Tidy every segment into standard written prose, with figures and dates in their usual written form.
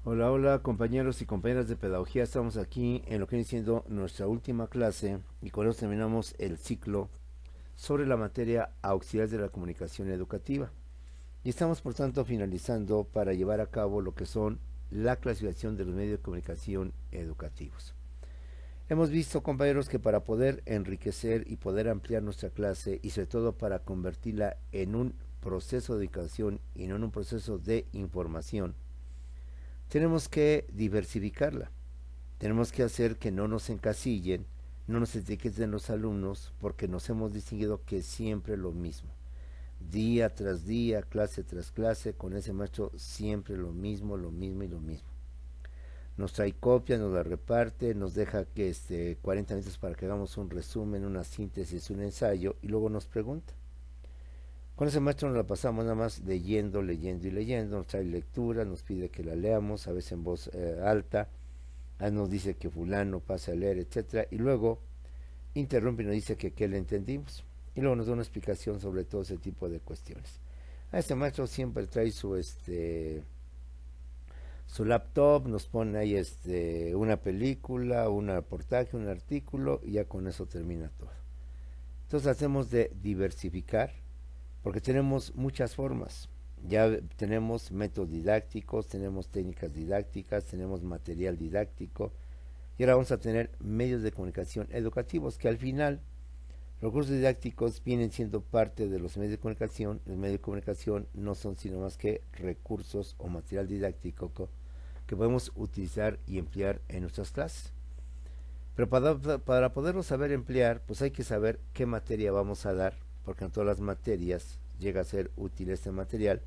Hola, hola compañeros y compañeras de pedagogía, estamos aquí en lo que viene siendo nuestra última clase y con eso terminamos el ciclo sobre la materia auxiliares de la comunicación educativa. Y estamos por tanto finalizando para llevar a cabo lo que son la clasificación de los medios de comunicación educativos. Hemos visto compañeros que para poder enriquecer y poder ampliar nuestra clase y sobre todo para convertirla en un proceso de educación y no en un proceso de información, tenemos que diversificarla. Tenemos que hacer que no nos encasillen, no nos etiqueten los alumnos, porque nos hemos distinguido que es siempre lo mismo. Día tras día, clase tras clase, con ese maestro siempre lo mismo, lo mismo y lo mismo. Nos trae copias, nos la reparte, nos deja que 40 minutos para que hagamos un resumen, una síntesis, un ensayo y luego nos pregunta. Con ese maestro nos la pasamos nada más leyendo, leyendo y leyendo, nos trae lectura, nos pide que la leamos, a veces en voz alta, nos dice que fulano pasa a leer, etcétera, y luego interrumpe y nos dice que qué le entendimos. Y luego nos da una explicación sobre todo ese tipo de cuestiones. A este maestro siempre trae su laptop, nos pone ahí una película, un reportaje, un artículo, y ya con eso termina todo. Entonces hacemos de diversificar, porque tenemos muchas formas. Ya tenemos métodos didácticos, tenemos técnicas didácticas, tenemos material didáctico, y ahora vamos a tener medios de comunicación educativos, que al final los cursos didácticos vienen siendo parte de los medios de comunicación. Los medios de comunicación no son sino más que recursos o material didáctico que podemos utilizar y emplear en nuestras clases. Pero para poderlo saber emplear, pues hay que saber qué materia vamos a dar, porque en todas las materias llega a ser útil este material,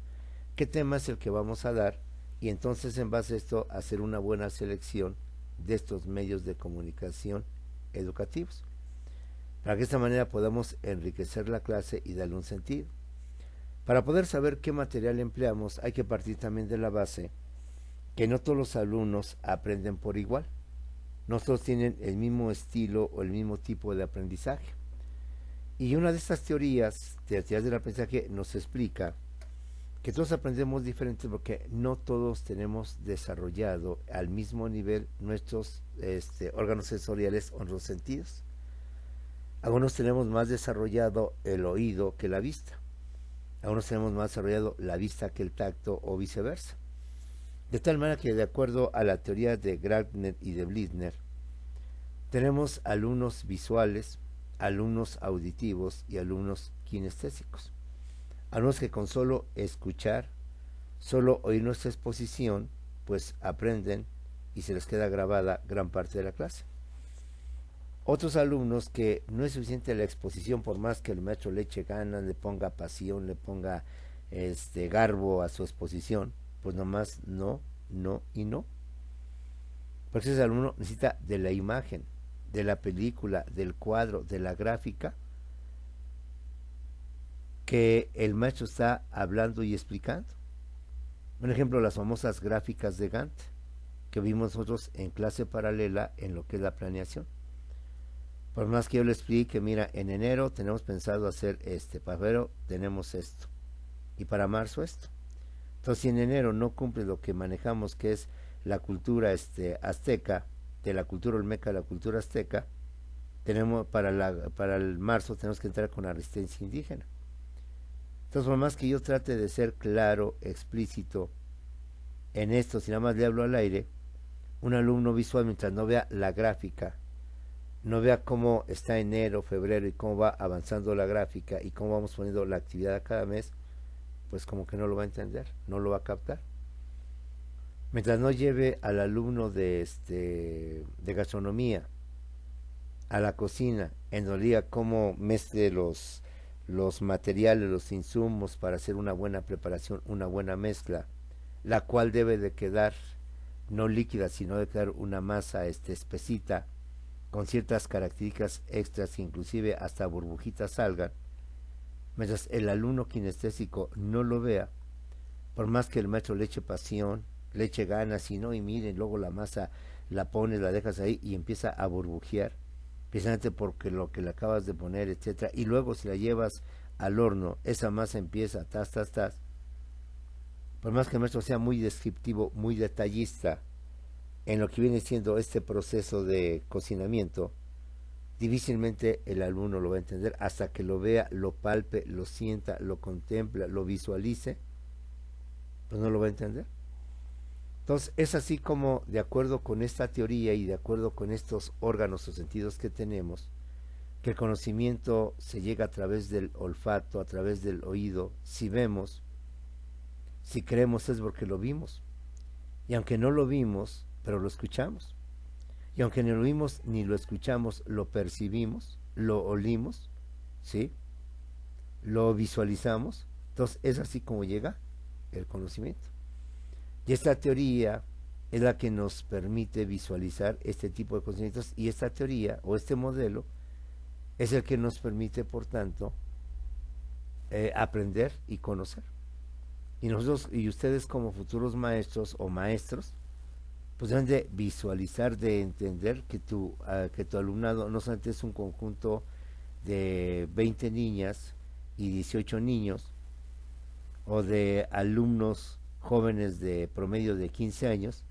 qué tema es el que vamos a dar, y entonces en base a esto hacer una buena selección de estos medios de comunicación educativos, para que de esta manera podamos enriquecer la clase y darle un sentido. Para poder saber qué material empleamos, hay que partir también de la base que no todos los alumnos aprenden por igual. No todos tienen el mismo estilo o el mismo tipo de aprendizaje. Y una de estas teorías, teorías del aprendizaje, nos explica que todos aprendemos diferente porque no todos tenemos desarrollado al mismo nivel nuestros órganos sensoriales o nuestros sentidos. Algunos tenemos más desarrollado el oído que la vista. Algunos tenemos más desarrollado la vista que el tacto o viceversa. De tal manera que de acuerdo a la teoría de Graetner y de Blizner, tenemos alumnos visuales, alumnos auditivos y alumnos kinestésicos. Alumnos que con solo escuchar, solo oír nuestra exposición, pues aprenden y se les queda grabada gran parte de la clase. Otros alumnos que no es suficiente la exposición, por más que el maestro le eche ganas, le ponga pasión, le ponga garbo a su exposición, pues nomás no, no y no. Porque ese alumno necesita de la imagen, de la película, del cuadro, de la gráfica, que el maestro está hablando y explicando. Un ejemplo, las famosas gráficas de Gantt, que vimos nosotros en clase paralela en lo que es la planeación. Por más que yo le explique, mira, en enero tenemos pensado hacer para febrero tenemos esto, y para marzo esto. Entonces, si en enero no cumple lo que manejamos, que es la cultura azteca, de la cultura olmeca a la cultura azteca, tenemos para el marzo tenemos que entrar con la resistencia indígena. Entonces, por más que yo trate de ser claro, explícito en esto, si nada más le hablo al aire, un alumno visual, mientras no vea la gráfica, no vea cómo está enero, febrero y cómo va avanzando la gráfica y cómo vamos poniendo la actividad a cada mes, pues como que no lo va a entender, no lo va a captar. Mientras no lleve al alumno de gastronomía a la cocina, en donde diga cómo mezcle los materiales, los insumos para hacer una buena preparación, una buena mezcla, la cual debe de quedar no líquida, sino de quedar una masa espesita, con ciertas características extras, inclusive hasta burbujitas salgan. Mientras el alumno kinestésico no lo vea, por más que el maestro le eche pasión, le eche ganas, y no, y miren, luego la masa la pones, la dejas ahí y empieza a burbujear, precisamente porque lo que le acabas de poner, etcétera, y luego si la llevas al horno, esa masa empieza, tas, por más que el maestro sea muy descriptivo, muy detallista en lo que viene siendo este proceso de cocinamiento, difícilmente el alumno lo va a entender hasta que lo vea, lo palpe, lo sienta, lo contempla, lo visualice, pues no lo va a entender. Entonces es así como, de acuerdo con esta teoría y de acuerdo con estos órganos o sentidos que tenemos, que el conocimiento se llega a través del olfato, a través del oído. Si vemos, si creemos es porque lo vimos. Y aunque no lo vimos, pero lo escuchamos. Y aunque no lo vimos ni lo escuchamos, lo percibimos, lo olimos, ¿sí? Lo visualizamos. Entonces es así como llega el conocimiento. Y esta teoría es la que nos permite visualizar este tipo de conocimientos, y esta teoría o este modelo es el que nos permite, por tanto, aprender y conocer. Y nosotros y ustedes como futuros maestros o maestros, pues deben de visualizar, de entender que tu alumnado no solamente es un conjunto de 20 niñas y 18 niños, o de alumnos jóvenes de promedio de 15 años,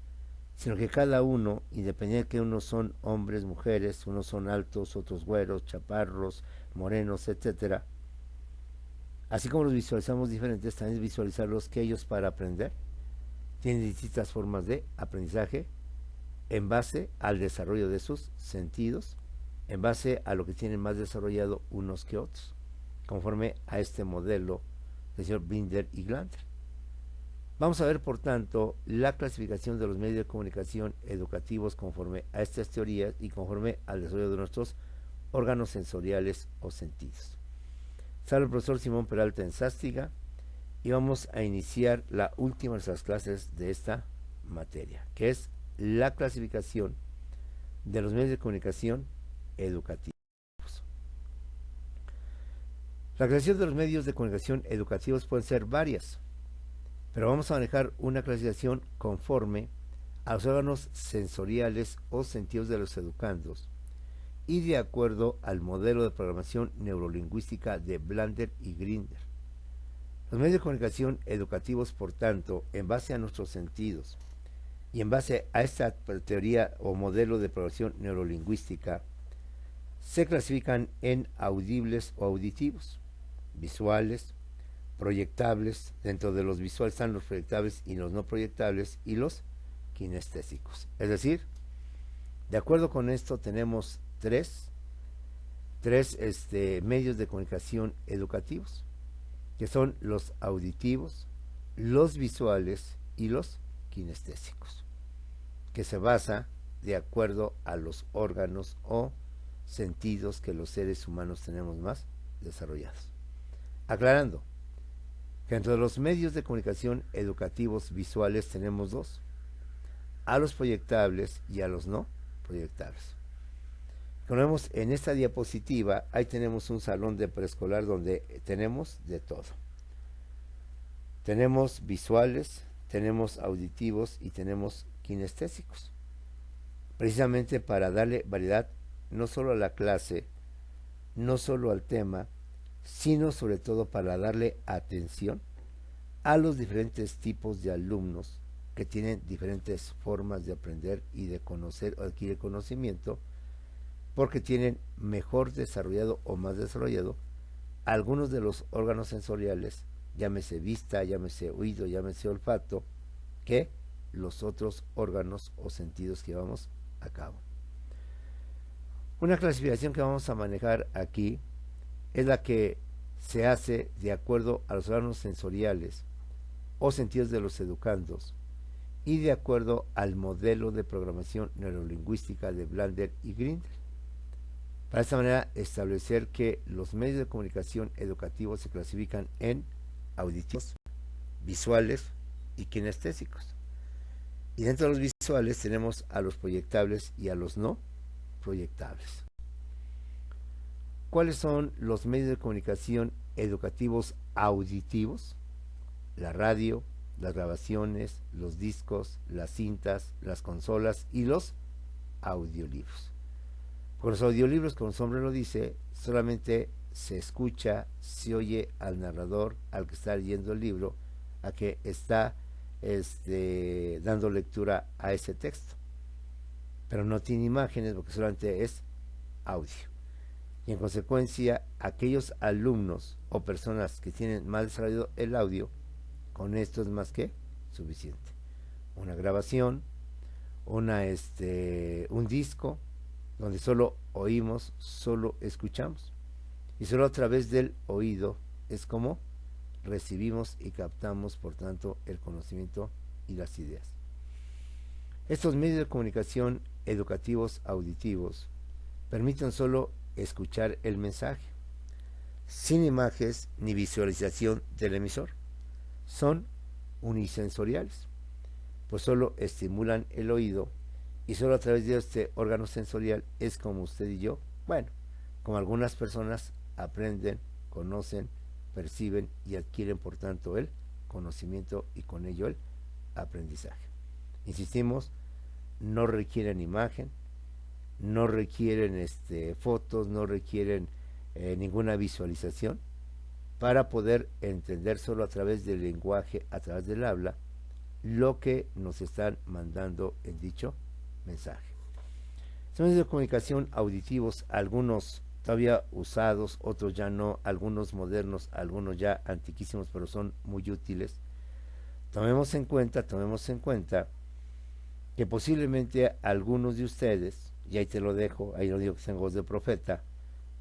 sino que cada uno, independientemente de que unos son hombres, mujeres, unos son altos, otros güeros, chaparros, morenos, etcétera, así como los visualizamos diferentes, también es visualizarlos que ellos, para aprender, tienen distintas formas de aprendizaje en base al desarrollo de sus sentidos, en base a lo que tienen más desarrollado unos que otros, conforme a este modelo del señor Binder y Glander. Vamos a ver, por tanto, la clasificación de los medios de comunicación educativos conforme a estas teorías y conforme al desarrollo de nuestros órganos sensoriales o sentidos. Sale el profesor Simón Peralta en Sástiga y vamos a iniciar la última de nuestras clases de esta materia, que es la clasificación de los medios de comunicación educativos. La clasificación de los medios de comunicación educativos pueden ser varias, pero vamos a manejar una clasificación conforme a los órganos sensoriales o sentidos de los educandos y de acuerdo al modelo de programación neurolingüística de Blander y Grinder. Los medios de comunicación educativos, por tanto, en base a nuestros sentidos y en base a esta teoría o modelo de programación neurolingüística, se clasifican en audibles o auditivos, visuales, proyectables. Dentro de los visuales están los proyectables y los no proyectables, y los kinestésicos. Es decir, de acuerdo con esto tenemos tres medios de comunicación educativos, que son los auditivos, los visuales y los kinestésicos, que se basa de acuerdo a los órganos o sentidos que los seres humanos tenemos más desarrollados. Aclarando que entre los medios de comunicación educativos visuales tenemos dos: a los proyectables y a los no proyectables. Como vemos en esta diapositiva, ahí tenemos un salón de preescolar donde tenemos de todo. Tenemos visuales, tenemos auditivos y tenemos kinestésicos, precisamente para darle variedad no solo a la clase, no solo al tema, sino sobre todo para darle atención a los diferentes tipos de alumnos que tienen diferentes formas de aprender y de conocer o adquirir conocimiento, porque tienen mejor desarrollado o más desarrollado algunos de los órganos sensoriales, llámese vista, llámese oído, llámese olfato, que los otros órganos o sentidos que llevamos a cabo. Una clasificación que vamos a manejar aquí es la que se hace de acuerdo a los órganos sensoriales o sentidos de los educandos y de acuerdo al modelo de programación neurolingüística de Blander y Grinder. Para esta manera establecer que los medios de comunicación educativos se clasifican en auditivos, visuales y kinestésicos. Y dentro de los visuales tenemos a los proyectables y a los no proyectables. ¿Cuáles son los medios de comunicación educativos auditivos? La radio, las grabaciones, los discos, las cintas, las consolas y los audiolibros. Con los audiolibros, como su nombre lo dice, solamente se escucha, se oye al narrador, al que está leyendo el libro, a que está dando lectura a ese texto, pero no tiene imágenes porque solamente es audio. Y en consecuencia, aquellos alumnos o personas que tienen mal desarrollado el audio, con esto es más que suficiente. Una grabación, un disco, donde solo oímos, solo escuchamos. Y solo a través del oído es como recibimos y captamos, por tanto, el conocimiento y las ideas. Estos medios de comunicación educativos auditivos permiten solo escuchar el mensaje, sin imágenes ni visualización del emisor. Son unisensoriales, pues solo estimulan el oído y solo a través de este órgano sensorial es como usted y yo, bueno, como algunas personas aprenden, conocen, perciben y adquieren por tanto el conocimiento y con ello el aprendizaje. Insistimos, no requieren imagen, no requieren fotos, no requieren ninguna visualización para poder entender solo a través del lenguaje, a través del habla, lo que nos están mandando en dicho mensaje. Son medios de comunicación auditivos, algunos todavía usados, otros ya no, algunos modernos, algunos ya antiquísimos, pero son muy útiles. Tomemos en cuenta que posiblemente algunos de ustedes, y ahí te lo dejo, ahí lo digo que tengo voz de profeta,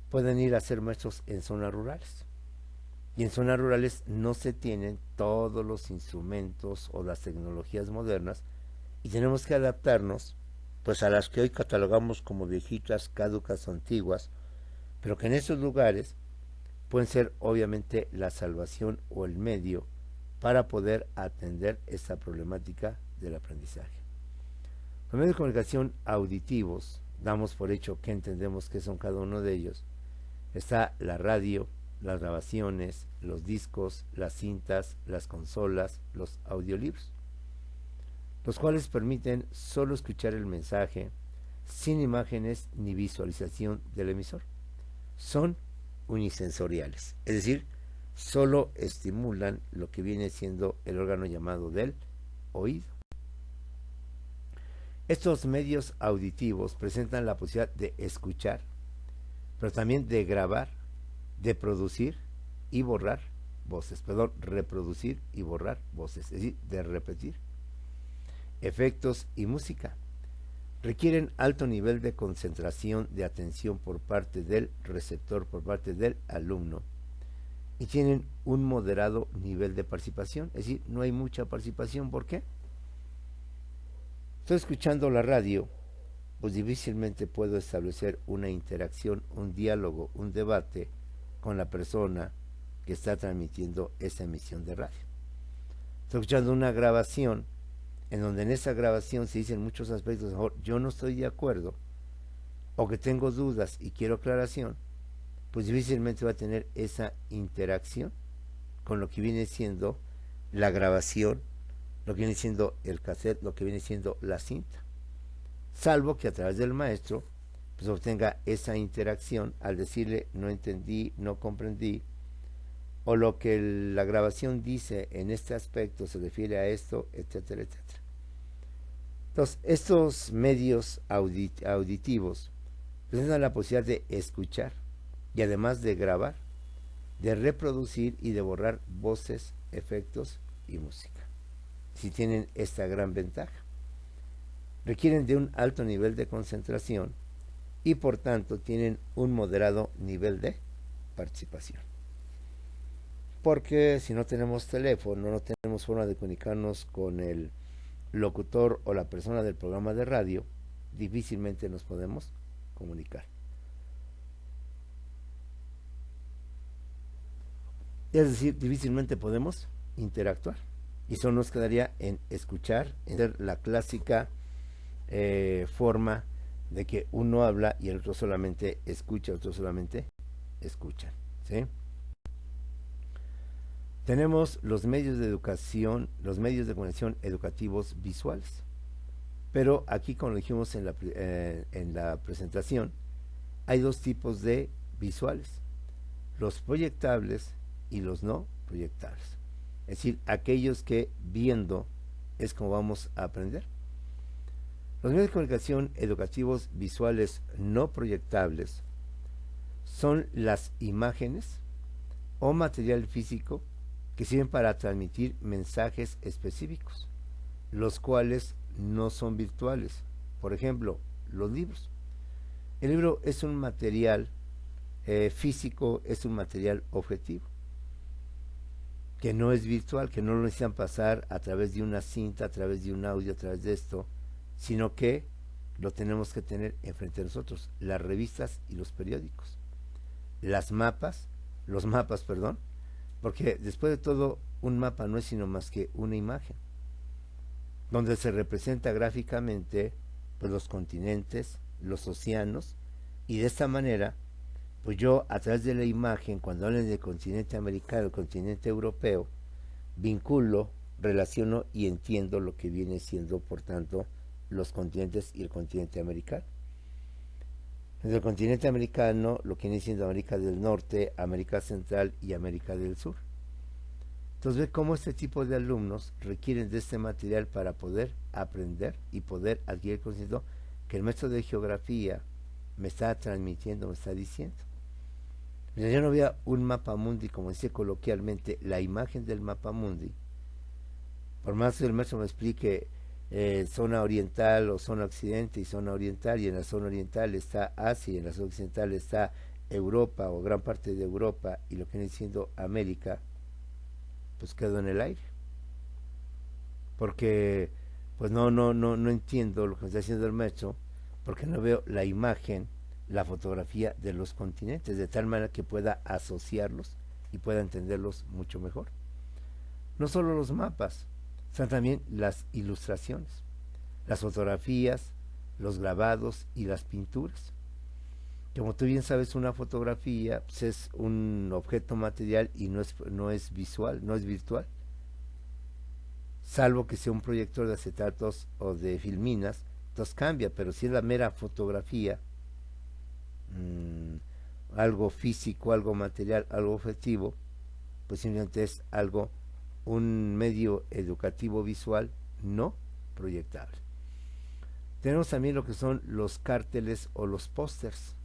pueden ir a ser maestros en zonas rurales. Y en zonas rurales no se tienen todos los instrumentos o las tecnologías modernas y tenemos que adaptarnos pues a las que hoy catalogamos como viejitas, caducas o antiguas, pero que en esos lugares pueden ser obviamente la salvación o el medio para poder atender esta problemática del aprendizaje. Los medios de comunicación auditivos, damos por hecho que entendemos qué son cada uno de ellos. Está la radio, las grabaciones, los discos, las cintas, las consolas, los audiolibros, los cuales permiten solo escuchar el mensaje sin imágenes ni visualización del emisor. Son unisensoriales, es decir, solo estimulan lo que viene siendo el órgano llamado del oído. Estos medios auditivos presentan la posibilidad de escuchar, pero también de grabar, de producir y borrar voces, reproducir y borrar voces, es decir, de repetir. Efectos y música requieren alto nivel de concentración de atención por parte del receptor, por parte del alumno, y tienen un moderado nivel de participación, es decir, no hay mucha participación. ¿Por qué? Estoy escuchando la radio, pues difícilmente puedo establecer una interacción, un diálogo, un debate con la persona que está transmitiendo esa emisión de radio. Estoy escuchando una grabación en donde en esa grabación se dicen muchos aspectos, mejor yo no estoy de acuerdo o que tengo dudas y quiero aclaración, pues difícilmente va a tener esa interacción con lo que viene siendo la grabación, lo que viene siendo el cassette, lo que viene siendo la cinta, salvo que a través del maestro pues obtenga esa interacción al decirle no entendí, no comprendí, o lo que la grabación dice en este aspecto se refiere a esto, etcétera, etcétera. Entonces, estos medios auditivos presentan la posibilidad de escuchar y además de grabar, de reproducir y de borrar voces, efectos y música. Si tienen esta gran ventaja, requieren de un alto nivel de concentración y por tanto tienen un moderado nivel de participación. Porque si no tenemos teléfono, no tenemos forma de comunicarnos con el locutor o la persona del programa de radio, difícilmente nos podemos comunicar. Es decir, difícilmente podemos interactuar. Y solo nos quedaría en escuchar, en ser la clásica forma de que uno habla y el otro solamente escucha, otro solamente escucha, ¿sí? Tenemos los medios de educación, los medios de comunicación educativos visuales. Pero aquí, como lo dijimos en la presentación, hay dos tipos de visuales, los proyectables y los no proyectables. Es decir, aquellos que viendo es como vamos a aprender. Los medios de comunicación educativos visuales no proyectables son las imágenes o material físico que sirven para transmitir mensajes específicos, los cuales no son virtuales. Por ejemplo, los libros. El libro es un material físico, es un material objetivo, que no es virtual, que no lo necesitan pasar a través de una cinta, a través de un audio, a través de esto, sino que lo tenemos que tener enfrente de nosotros, las revistas y los periódicos, los mapas, perdón, porque después de todo un mapa no es sino más que una imagen, donde se representa gráficamente pues los continentes, los océanos, y de esta manera pues yo a través de la imagen, cuando hablen del continente americano, el continente europeo, vinculo, relaciono y entiendo lo que viene siendo, por tanto, los continentes y el continente americano. En el continente americano, lo que viene siendo América del Norte, América Central y América del Sur. Entonces ve cómo este tipo de alumnos requieren de este material para poder aprender y poder adquirir conocimiento que el maestro de geografía me está transmitiendo, me está diciendo. Mira, yo no veo un mapa mundi, como dice coloquialmente, la imagen del mapa mundi. Por más que el maestro me explique zona oriental o zona occidente y zona oriental, y en la zona oriental está Asia, y en la zona occidental está Europa o gran parte de Europa, y lo que viene siendo América, pues quedo en el aire. Porque pues no entiendo lo que me está diciendo el maestro, porque no veo la imagen, la fotografía de los continentes, de tal manera que pueda asociarlos y pueda entenderlos mucho mejor. No solo los mapas, están también las ilustraciones, las fotografías, los grabados y las pinturas. Como tú bien sabes, una fotografía pues, es un objeto material y no es visual, no es virtual. Salvo que sea un proyector de acetatos o de filminas, entonces cambia, pero si es la mera fotografía, algo físico, algo material, algo objetivo, pues simplemente es algo, un medio educativo visual no proyectable. Tenemos también lo que son los cárteles o los pósters,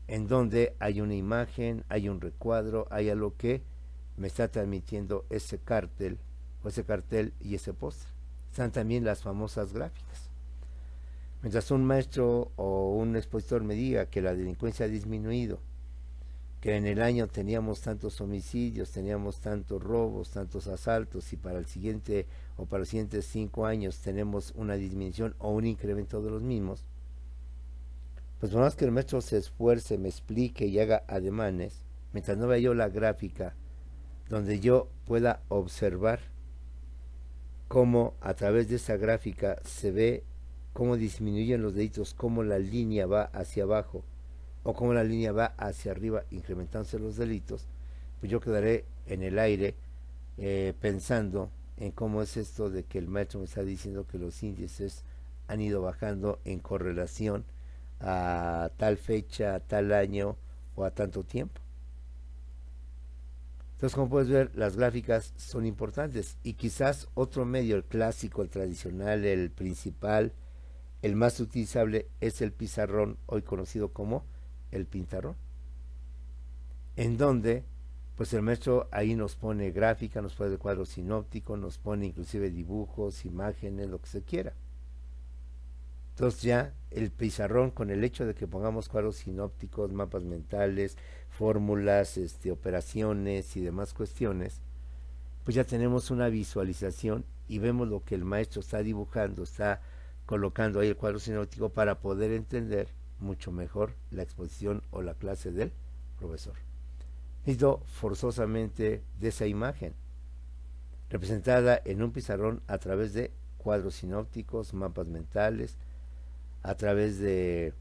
en donde hay una imagen, hay un recuadro, hay algo que me está transmitiendo ese cartel o ese cartel y ese póster. Están también las famosas gráficas. Mientras un maestro o un expositor me diga que la delincuencia ha disminuido, que en el año teníamos tantos homicidios, teníamos tantos robos, tantos asaltos, y para el siguiente o para los siguientes 5 años tenemos una disminución o un incremento de los mismos, pues por más que el maestro se esfuerce, me explique y haga ademanes, mientras no vea yo la gráfica donde yo pueda observar cómo a través de esa gráfica se ve cómo disminuyen los deditos, cómo la línea va hacia abajo o cómo la línea va hacia arriba incrementándose los delitos, pues yo quedaré en el aire pensando en cómo es esto de que el maestro me está diciendo que los índices han ido bajando en correlación a tal fecha, a tal año o a tanto tiempo. Entonces, como puedes ver, las gráficas son importantes, y quizás otro medio, el clásico, el tradicional, el principal, el más utilizable es el pizarrón, hoy conocido como el pintarrón, en donde pues el maestro ahí nos pone gráfica, nos pone el cuadro sinóptico, nos pone inclusive dibujos, imágenes, lo que se quiera. Entonces ya el pizarrón, con el hecho de que pongamos cuadros sinópticos, mapas mentales, fórmulas, operaciones y demás cuestiones, pues ya tenemos una visualización y vemos lo que el maestro está dibujando, está colocando ahí el cuadro sinóptico para poder entender mucho mejor la exposición o la clase del profesor. Necesito forzosamente de esa imagen, representada en un pizarrón a través de cuadros sinópticos, mapas mentales, a través de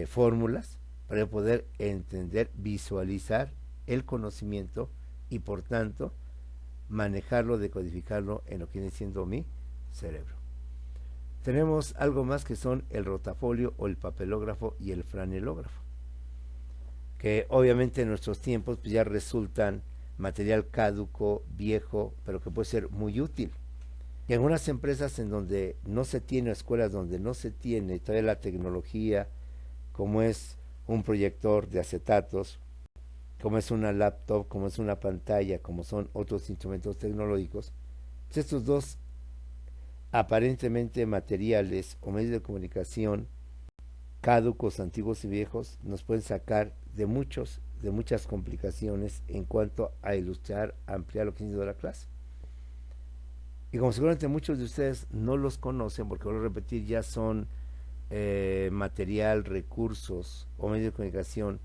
fórmulas, para poder entender, visualizar el conocimiento y por tanto manejarlo, decodificarlo en lo que viene siendo mi cerebro. Tenemos algo más que son el rotafolio o el papelógrafo y el franelógrafo, que obviamente en nuestros tiempos pues ya resultan material caduco, viejo, pero que puede ser muy útil. Y algunas empresas en donde no se tiene, escuelas donde no se tiene todavía la tecnología, como es un proyector de acetatos, como es una laptop, como es una pantalla, como son otros instrumentos tecnológicos, pues estos dos aparentemente materiales o medios de comunicación caducos, antiguos y viejos nos pueden sacar de muchas complicaciones en cuanto a ilustrar, ampliar lo que ha sido la clase. Y como seguramente muchos de ustedes no los conocen, porque vuelvo a repetir, ya son material, recursos o medios de comunicación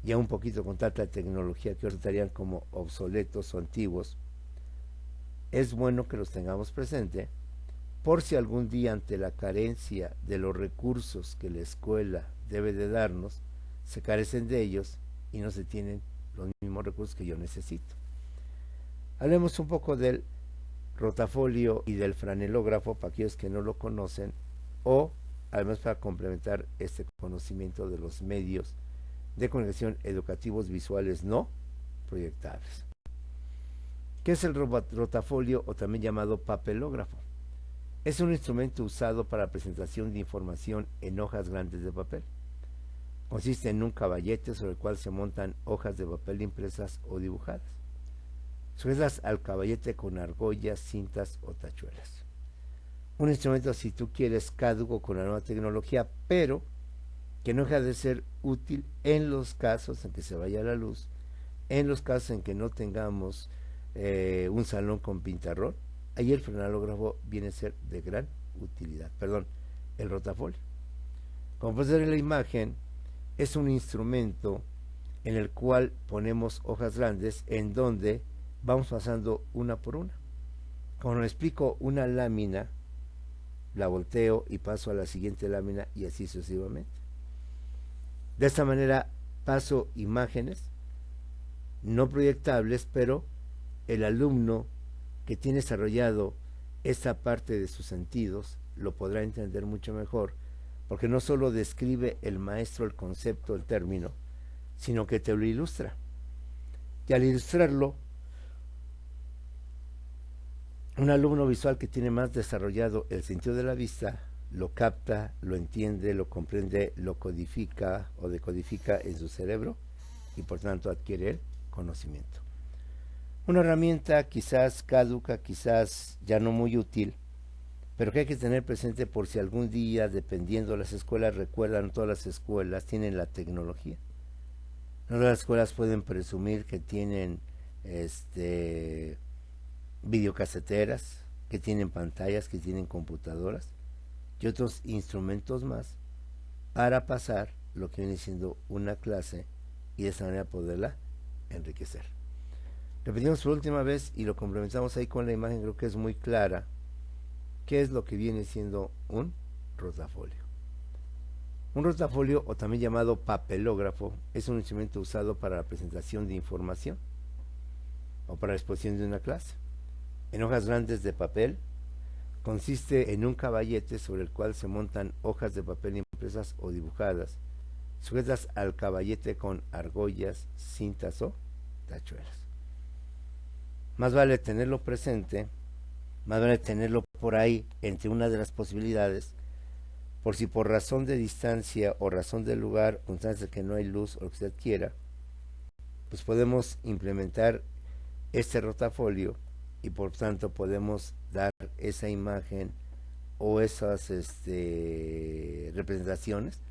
ya un poquito con tanta tecnología que resultarían como obsoletos o antiguos, es bueno que los tengamos presente por si algún día ante la carencia de los recursos que la escuela debe de darnos, se carecen de ellos y no se tienen los mismos recursos que yo necesito. Hablemos un poco del rotafolio y del franelógrafo para aquellos que no lo conocen o además para complementar este conocimiento de los medios de comunicación educativos visuales no proyectables. ¿Qué es el rotafolio o también llamado papelógrafo? Es un instrumento usado para la presentación de información en hojas grandes de papel. Consiste en un caballete sobre el cual se montan hojas de papel impresas o dibujadas, sujetas al caballete con argollas, cintas o tachuelas. Un instrumento, si tú quieres, caduco con la nueva tecnología, pero que no deja de ser útil en los casos en que se vaya la luz, en los casos en que no tengamos un salón con pintarrón. Ahí el franelógrafo viene a ser de gran utilidad. Perdón, el rotafolio. Como puedes ver en la imagen, es un instrumento en el cual ponemos hojas grandes en donde vamos pasando una por una. Como lo explico, una lámina la volteo y paso a la siguiente lámina y así sucesivamente. De esta manera paso imágenes no proyectables, pero el alumno que tiene desarrollado esta parte de sus sentidos lo podrá entender mucho mejor, porque no solo describe el maestro el concepto, el término, sino que te lo ilustra. Y al ilustrarlo, un alumno visual que tiene más desarrollado el sentido de la vista lo capta, lo entiende, lo comprende, lo codifica o decodifica en su cerebro y por tanto adquiere el conocimiento. Una herramienta quizás caduca, quizás ya no muy útil, pero que hay que tener presente por si algún día, dependiendo de las escuelas, recuerdan, todas las escuelas tienen la tecnología. No todas las escuelas pueden presumir que tienen videocaseteras, que tienen pantallas, que tienen computadoras y otros instrumentos más para pasar lo que viene siendo una clase y de esa manera poderla enriquecer. Repetimos por última vez y lo complementamos ahí con la imagen, creo que es muy clara qué es lo que viene siendo un rotafolio. Un rotafolio, o también llamado papelógrafo, es un instrumento usado para la presentación de información o para la exposición de una clase. En hojas grandes de papel, consiste en un caballete sobre el cual se montan hojas de papel impresas o dibujadas, sujetas al caballete con argollas, cintas o tachuelas. Más vale tenerlo presente, más vale tenerlo por ahí entre una de las posibilidades, por si por razón de distancia o razón del lugar, circunstancias que no hay luz o lo que usted quiera, pues podemos implementar este rotafolio y por tanto podemos dar esa imagen o esas representaciones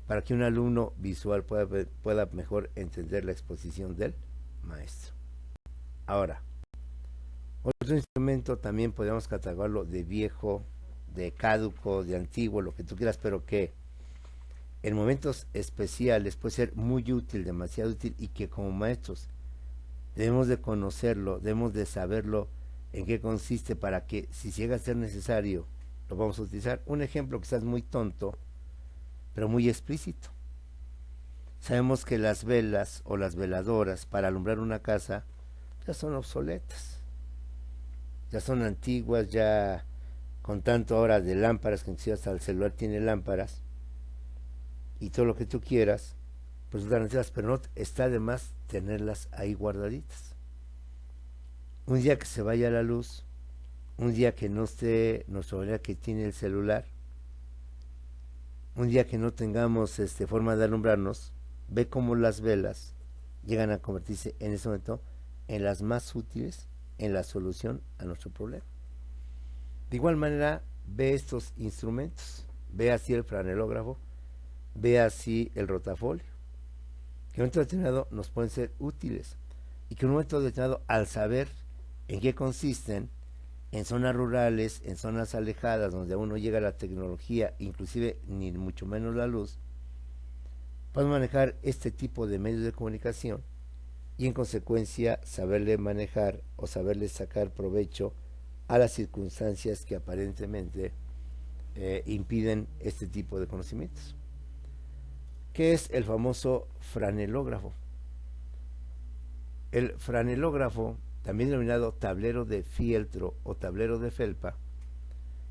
para que un alumno visual pueda mejor entender la exposición del maestro. Ahora, otro instrumento también podemos catalogarlo de viejo, de caduco, de antiguo, lo que tú quieras, pero que en momentos especiales puede ser muy útil, demasiado útil, y que como maestros debemos de conocerlo, debemos de saberlo en qué consiste para que si llega a ser necesario lo vamos a utilizar. Un ejemplo quizás muy tonto, pero muy explícito. Sabemos que las velas o las veladoras para alumbrar una casa ya son obsoletas, ya son antiguas, ya con tanto ahora de lámparas, que inclusive hasta el celular tiene lámparas, y todo lo que tú quieras, pues están antiguas, pero no está de más tenerlas ahí guardaditas. Un día que se vaya la luz, un día que no esté nuestra manera que tiene el celular, un día que no tengamos forma de alumbrarnos, ve cómo las velas llegan a convertirse en ese momento en las más útiles en la solución a nuestro problema. De igual manera, ve estos instrumentos, ve así el franelógrafo, ve así el rotafolio, que en un momento determinado nos pueden ser útiles y que en un momento determinado, al saber en qué consisten, en zonas rurales, en zonas alejadas, donde aún no llega la tecnología, inclusive ni mucho menos la luz, podemos manejar este tipo de medios de comunicación y en consecuencia saberle manejar o saberle sacar provecho a las circunstancias que aparentemente impiden este tipo de conocimientos. ¿Qué es el famoso franelógrafo? El franelógrafo, también denominado tablero de fieltro o tablero de felpa,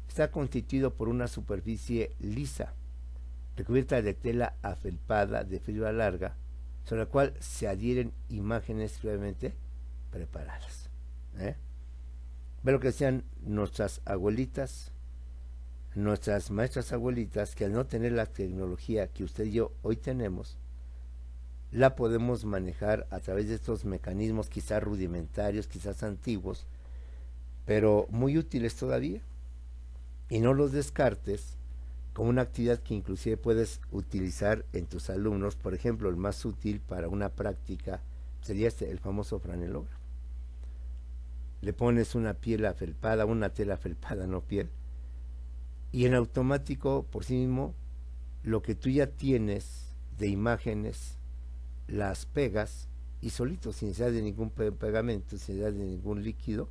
está constituido por una superficie lisa, recubierta de tela afelpada de fibra larga, sobre la cual se adhieren imágenes previamente preparadas. Ve lo que decían nuestras abuelitas, nuestras maestras abuelitas, que al no tener la tecnología que usted y yo hoy tenemos, la podemos manejar a través de estos mecanismos quizás rudimentarios, quizás antiguos, pero muy útiles todavía. Y no los descartes como una actividad que inclusive puedes utilizar en tus alumnos. Por ejemplo, el más útil para una práctica sería el famoso franelógrafo. Le pones una piel afelpada, una tela afelpada, no piel, y en automático por sí mismo lo que tú ya tienes de imágenes las pegas y solito, sin necesidad de ningún pegamento, sin necesidad de ningún líquido,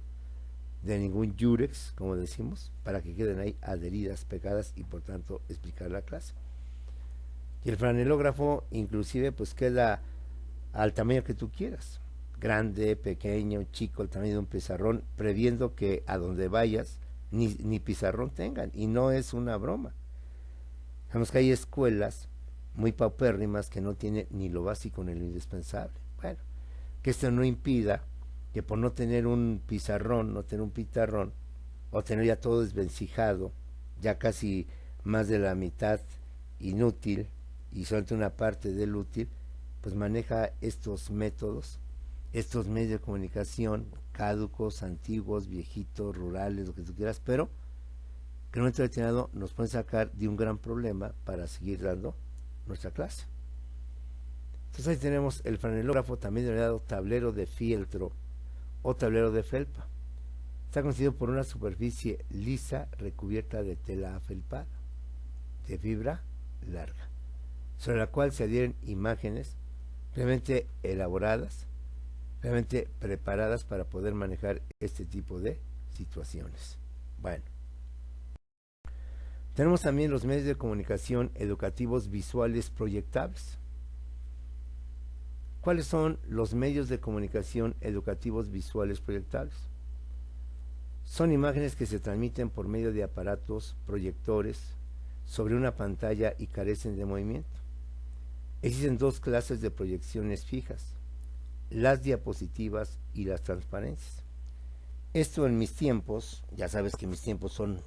de ningún yurex, como decimos, para que queden ahí adheridas, pegadas y por tanto explicar la clase. Y el franelógrafo inclusive pues queda al tamaño que tú quieras, grande, pequeño, chico, el tamaño de un pizarrón, previendo que a donde vayas ni pizarrón tengan, y no es una broma. Sabemos que hay escuelas muy paupérrimas que no tienen ni lo básico ni lo indispensable. Bueno, que esto no impida que por no tener un pizarrón, no tener un pizarrón, o tener ya todo desvencijado, ya casi más de la mitad inútil y solamente una parte del útil, pues maneja estos métodos, estos medios de comunicación caducos, antiguos, viejitos, rurales, lo que tú quieras, pero que en un momento determinado nos pueden sacar de un gran problema para seguir dando nuestra clase. Entonces ahí tenemos el franelógrafo, también denominado tablero de fieltro o tablero de felpa. Está constituido por una superficie lisa recubierta de tela afelpada, de fibra larga, sobre la cual se adhieren imágenes previamente elaboradas, previamente preparadas para poder manejar este tipo de situaciones. Bueno, tenemos también los medios de comunicación educativos visuales proyectables. ¿Cuáles son los medios de comunicación educativos visuales proyectables? Son imágenes que se transmiten por medio de aparatos proyectores sobre una pantalla y carecen de movimiento. Existen dos clases de proyecciones fijas, las diapositivas y las transparencias. Esto en mis tiempos, ya sabes que mis tiempos son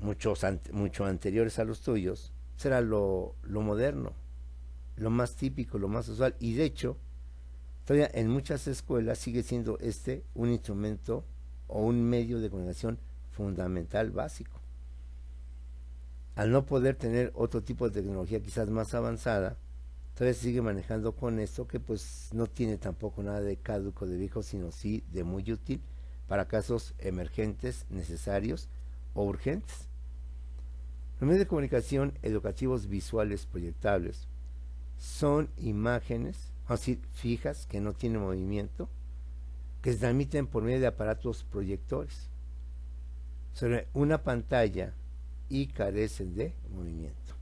mucho anteriores a los tuyos, será lo moderno, lo más típico, lo más usual, y de hecho, todavía en muchas escuelas sigue siendo un instrumento o un medio de comunicación fundamental, básico. Al no poder tener otro tipo de tecnología quizás más avanzada, todavía se sigue manejando con esto que pues no tiene tampoco nada de caduco, de viejo, sino sí de muy útil para casos emergentes, necesarios o urgentes. Los medios de comunicación educativos visuales proyectables son imágenes, vamos a decir, fijas, que no tienen movimiento, que se transmiten por medio de aparatos proyectores sobre una pantalla y carecen de movimiento.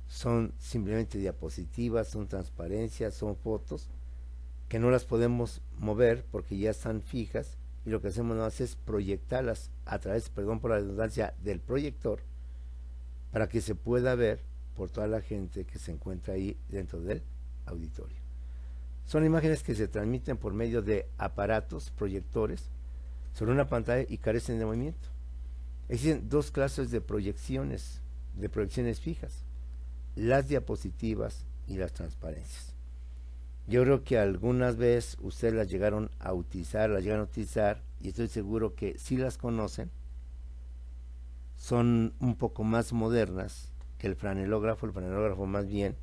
Son simplemente diapositivas, son transparencias, son fotos que no las podemos mover porque ya están fijas, y lo que hacemos nada más es proyectarlas a través, perdón por la redundancia, del proyector, para que se pueda ver por toda la gente que se encuentra ahí dentro del auditorio. Son imágenes que se transmiten por medio de aparatos proyectores sobre una pantalla y carecen de movimiento. Existen dos clases de proyecciones fijas, las diapositivas y las transparencias. Yo creo que algunas veces ustedes las llegaron a utilizar, y estoy seguro que si las conocen, son un poco más modernas que el franelógrafo. El franelógrafo más bien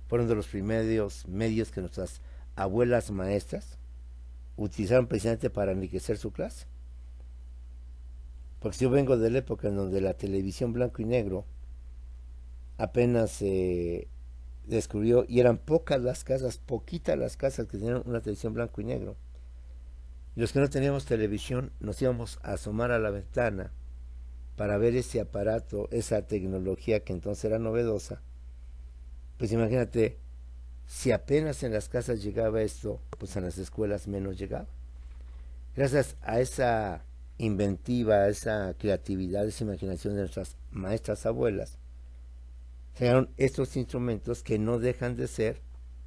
fueron de los primeros medios que nuestras abuelas maestras utilizaron precisamente para enriquecer su clase. Porque si yo vengo de la época en donde la televisión blanco y negro apenas se descubrió y eran poquitas las casas que tenían una televisión blanco y negro. Y los que no teníamos televisión nos íbamos a asomar a la ventana para ver ese aparato, esa tecnología que entonces era novedosa. Pues imagínate, si apenas en las casas llegaba esto, pues en las escuelas menos llegaba. Gracias a esa inventiva, a esa creatividad, a esa imaginación de nuestras maestras abuelas, crearon estos instrumentos que no dejan de ser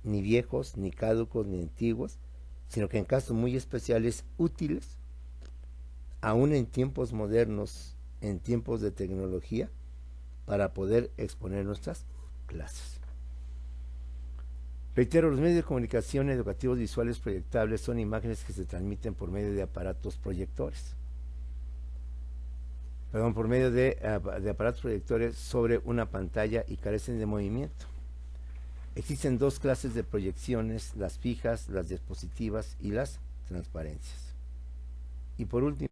ni viejos, ni caducos, ni antiguos, sino que en casos muy especiales útiles, aún en tiempos modernos, en tiempos de tecnología, para poder exponer nuestras clases. Reitero, los medios de comunicación educativos visuales proyectables son imágenes que se transmiten por medio de aparatos proyectores. Por medio de aparatos proyectores sobre una pantalla y carecen de movimiento. Existen dos clases de proyecciones, las fijas, las diapositivas y las transparencias. Y por último,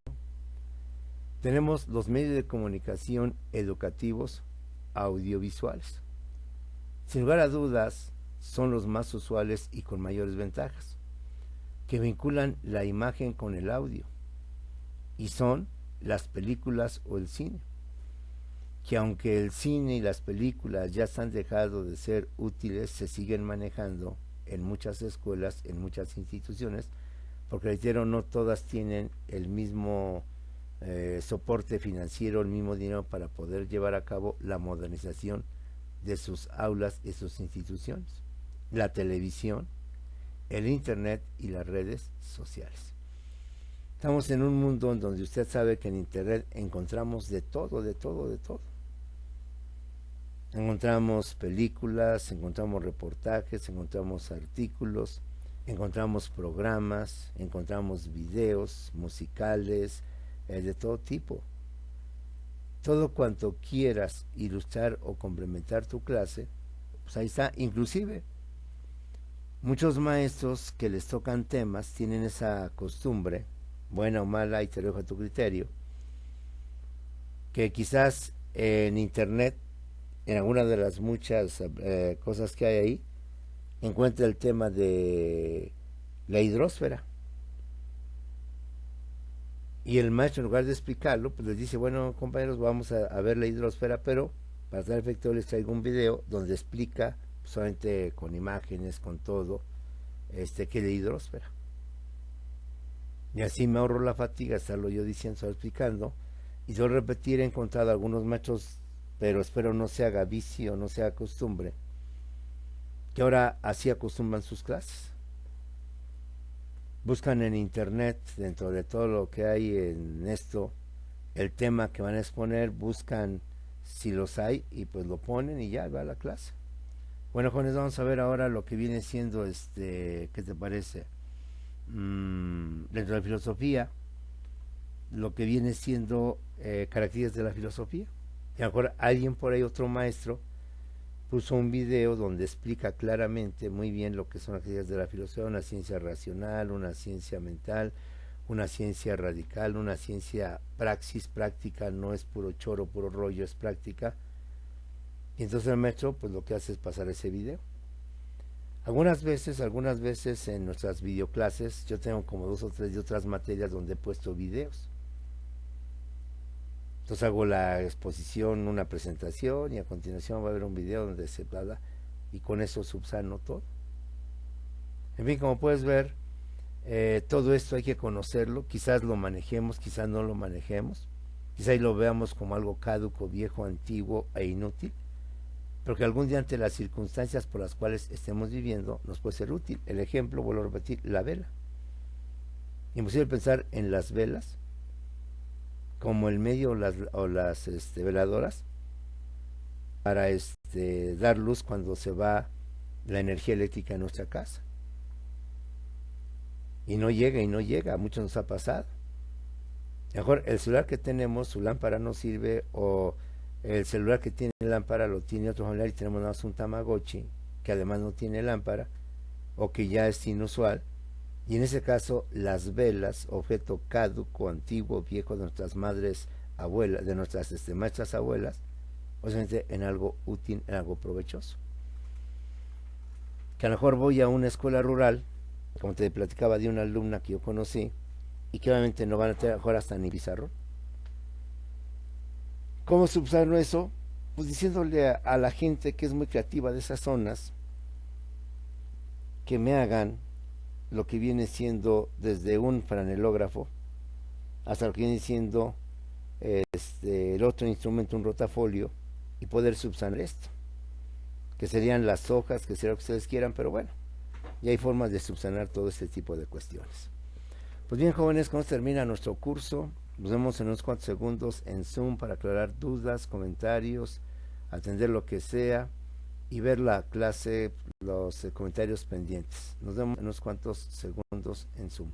tenemos los medios de comunicación educativos audiovisuales. Sin lugar a dudas, son los más usuales y con mayores ventajas, que vinculan la imagen con el audio, y son las películas o el cine, que aunque el cine y las películas ya han dejado de ser útiles, se siguen manejando en muchas escuelas, en muchas instituciones, porque reitero, no todas tienen el mismo soporte financiero, el mismo dinero para poder llevar a cabo la modernización de sus aulas y sus instituciones. La televisión, el internet y las redes sociales. Estamos en un mundo en donde usted sabe que en internet encontramos de todo. Encontramos películas, encontramos reportajes, encontramos artículos, encontramos programas, encontramos videos musicales, de todo tipo. Todo cuanto quieras ilustrar o complementar tu clase, pues ahí está. Inclusive muchos maestros que les tocan temas tienen esa costumbre, buena o mala, y te lo dejo a tu criterio, que quizás en internet, en alguna de las muchas cosas que hay ahí, encuentra el tema de la hidrosfera. Y el maestro, en lugar de explicarlo, pues les dice, bueno, compañeros, vamos a ver la hidrosfera, pero para tal efecto les traigo un video donde explica, solamente con imágenes, con todo, qué es la hidrosfera. Y así me ahorro la fatiga, estarlo yo diciendo, estarlo explicando. Y yo repetir, he encontrado algunos maestros, pero espero no se haga vicio, no sea costumbre, que ahora así acostumbran sus clases. Buscan en internet, dentro de todo lo que hay en esto, el tema que van a exponer, buscan si los hay y pues lo ponen y ya va a la clase. Bueno, jóvenes, vamos a ver ahora lo que viene siendo, ¿qué te parece? Dentro de la filosofía, lo que viene siendo características de la filosofía. Y a lo mejor alguien por ahí, otro maestro, puso un video donde explica claramente muy bien lo que son las características de la filosofía, una ciencia racional, una ciencia mental, una ciencia radical, una ciencia praxis, práctica, no es puro choro, puro rollo, es práctica. Y entonces el maestro pues lo que hace es pasar ese video. Algunas veces en nuestras videoclases, yo tengo como 2 o 3 de otras materias donde he puesto videos. Entonces hago la exposición, una presentación, y a continuación va a haber un video donde se habla, y con eso subsano todo. En fin, como puedes ver, todo esto hay que conocerlo, quizás lo manejemos, quizás no lo manejemos, quizás lo veamos como algo caduco, viejo, antiguo e inútil, pero que algún día ante las circunstancias por las cuales estemos viviendo nos puede ser útil. El ejemplo, vuelvo a repetir, la vela. Imposible pensar en las velas como el medio o las veladoras para dar luz cuando se va la energía eléctrica en nuestra casa. Y no llega y no llega, a muchos nos ha pasado. Mejor el celular que tenemos, su lámpara no sirve, o el celular que tiene lámpara lo tiene otro familiar y tenemos nada más un Tamagotchi que además no tiene lámpara o que ya es inusual. Y en ese caso las velas, objeto caduco, antiguo, viejo de nuestras madres, abuelas, de nuestras maestras abuelas, obviamente en algo útil, en algo provechoso. Que a lo mejor voy a una escuela rural, como te platicaba de una alumna que yo conocí, y que obviamente no van a tener mejor hasta ni pizarrón. ¿Cómo subsanar eso? Pues diciéndole a la gente que es muy creativa de esas zonas que me hagan lo que viene siendo desde un franelógrafo hasta lo que viene siendo el otro instrumento, un rotafolio, y poder subsanar esto, que serían las hojas, que será lo que ustedes quieran, pero bueno, y hay formas de subsanar todo este tipo de cuestiones. Pues bien, jóvenes, con esto termina nuestro curso. Nos vemos en unos cuantos segundos en Zoom para aclarar dudas, comentarios, atender lo que sea y ver la clase, los comentarios pendientes. Nos vemos en unos cuantos segundos en Zoom.